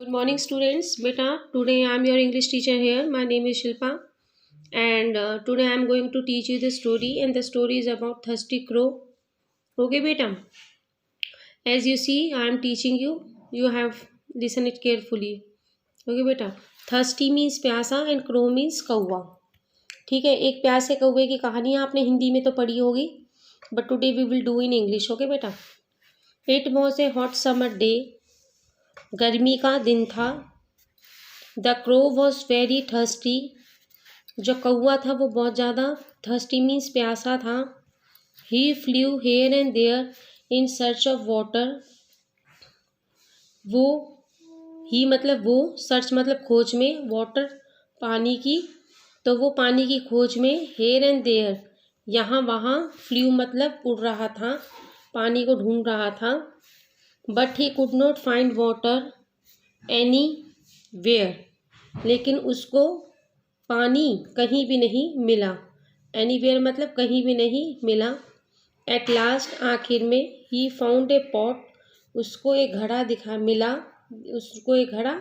Good morning, students. Beta, today I am your English teacher here. My name is Shilpa, and today I am going to teach you the story, and the story is about Thirsty Crow. Okay, beta. As you see, I am teaching you. You have listen it carefully. Okay, beta. Thirsty means प्यासा and crow means कौवा. ठीक है, एक प्यासे कौवे की कहानी आपने हिंदी में तो पढ़ी होगी, but today we will do in English. Okay, बेटा. It was a hot summer day. गर्मी का दिन था. The crow was very thirsty. जो कौवा था वो बहुत ज़्यादा थर्स्टी मीन्स प्यासा था. He flew here and there in search of water. वो ही मतलब वो, सर्च मतलब खोज में, वाटर पानी की, तो वो पानी की खोज में, हेयर एंड देयर यहाँ वहाँ, फ्लू मतलब उड़ रहा था, पानी को ढूंढ रहा था. But he could not find water anywhere. लेकिन उसको पानी कहीं भी नहीं मिला. एनी वेयर मतलब कहीं भी नहीं मिला. एट लास्ट आखिर में, ही फाउंड ए पॉट. उसको एक घड़ा दिखा मिला. उसको एक घड़ा,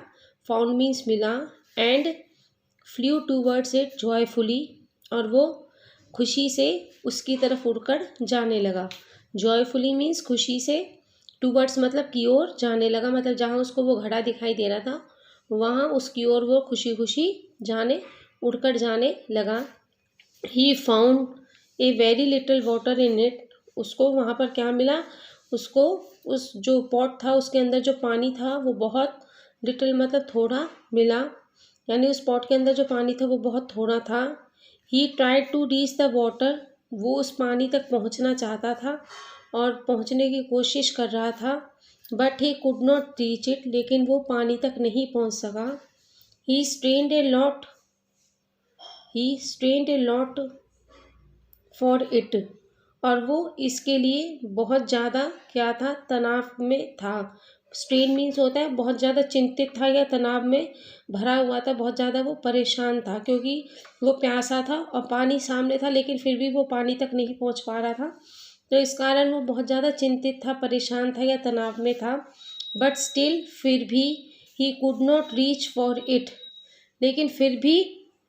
फाउंड मीन्स मिला. And flu towards it joyfully. और वो खुशी से उसकी तरफ उड़कर जाने लगा. जॉयफुली मीन्स खुशी से, टूवर्ड्स मतलब की ओर, जाने लगा मतलब जहाँ उसको वो घड़ा दिखाई दे रहा था वहाँ उसकी ओर वो खुशी खुशी उड़कर जाने लगा. He found a very little water in it. उसको वहाँ पर क्या मिला? उसको उस जो पॉट था उसके अंदर जो पानी था वो बहुत, लिटिल मतलब थोड़ा, मिला. यानी उस पॉट के अंदर जो पानी था वो बहुत थोड़ा था. He tried to reach the water. वो उस पानी तक पहुँचना चाहता था और पहुँचने की कोशिश कर रहा था. But he could not reach it. लेकिन वो पानी तक नहीं पहुँच सका. He strained a lot for it. और वो इसके लिए बहुत ज़्यादा क्या था? तनाव में था. स्ट्रेन मीन्स होता है बहुत ज़्यादा चिंतित था या तनाव में भरा हुआ था. बहुत ज़्यादा वो परेशान था क्योंकि वो प्यासा था और पानी सामने था, लेकिन फिर भी वो पानी तक नहीं पहुंच पा रहा था. तो इस कारण वो बहुत ज़्यादा चिंतित था, परेशान था या तनाव में था. बट स्टिल, फिर भी, he could not reach for it. लेकिन फिर भी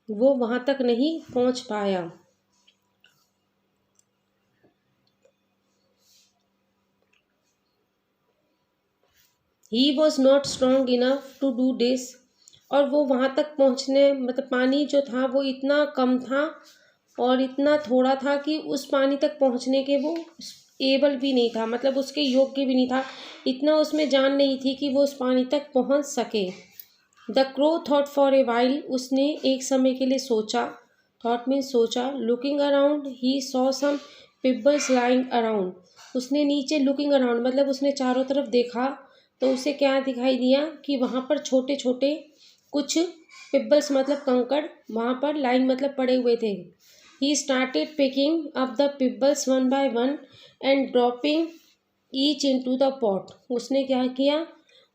वो वहाँ तक नहीं पहुँच पाया. He was not strong enough to do this. और वो वहाँ तक पहुँचने मतलब पानी जो था वो इतना कम था और इतना थोड़ा था कि उस पानी तक पहुँचने के वो एबल भी नहीं था, मतलब उसके योग्य भी नहीं था. इतना उसमें जान नहीं थी कि वो उस पानी तक पहुँच सके. The crow thought for a while. उसने एक समय के लिए सोचा. थॉट मीन्स सोचा. Looking around, he saw some pebbles lying around. उसने नीचे लुकिंग अराउंड मतलब उसने चारों तरफ देखा तो उसे क्या दिखाई दिया कि वहाँ पर छोटे छोटे कुछ पिबल्स मतलब कंकड़ वहाँ पर लाइन मतलब पड़े हुए थे. He started picking up the pebbles one by one and dropping each into the pot. उसने क्या किया?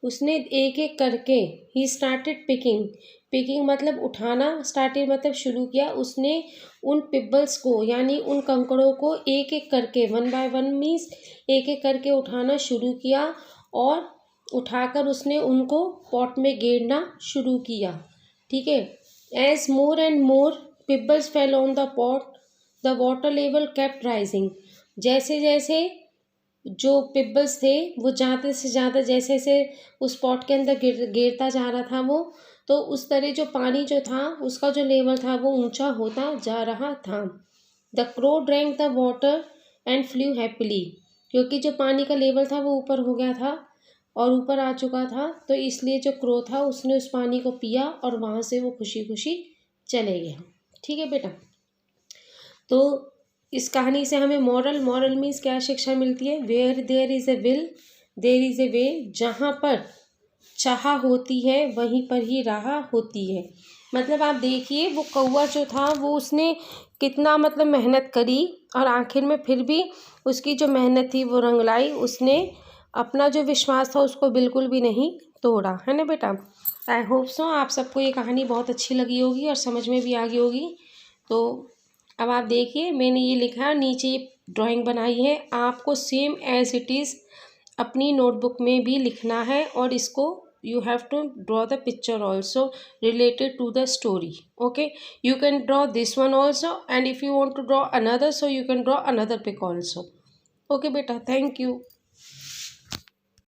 उसने एक एक करके, ही स्टार्टेड पिकिंग मतलब उठाना, स्टार्टेड मतलब शुरू किया. उसने उन पिबल्स को यानी उन कंकड़ों को एक एक करके, वन बाय वन मीन्स एक एक करके उठाना शुरू किया. और उठाकर उसने उनको पॉट में गेरना शुरू किया. ठीक है. As more and more pebbles fell on the pot, the water level kept rising. जैसे जैसे जो पिबल्स थे वो ज़्यादा से ज़्यादा जैसे जैसे उस पॉट के अंदर गिरता जा रहा था वो, तो उस तरह जो पानी जो था उसका जो लेवल था वो ऊंचा होता जा रहा था. The crow drank the water and flu happily. क्योंकि जो पानी का लेवल था वो ऊपर हो गया था और ऊपर आ चुका था, तो इसलिए जो क्रो था उसने उस पानी को पिया और वहाँ से वो खुशी खुशी चले गया. ठीक है बेटा. तो इस कहानी से हमें मॉरल मीन्स क्या शिक्षा मिलती है? Where there is a will there is a way. जहाँ पर चाह होती है वहीं पर ही राह होती है. मतलब आप देखिए वो कौवा जो था वो उसने कितना मतलब मेहनत करी और आखिर में फिर भी उसकी जो मेहनत थी वो रंग लाई. उसने अपना जो विश्वास था उसको बिल्कुल भी नहीं तोड़ा. है ना बेटा. आई होप सो आप सबको ये कहानी बहुत अच्छी लगी होगी और समझ में भी आ गई होगी. तो अब आप देखिए मैंने ये लिखा, नीचे ये ड्राइंग बनाई है. आपको सेम एज इट इज़ अपनी नोटबुक में भी लिखना है और इसको you have to draw the picture also related to the story. Okay, you can draw this one also, and if you want to draw another, so you can draw another pic also. Okay beta, thank you.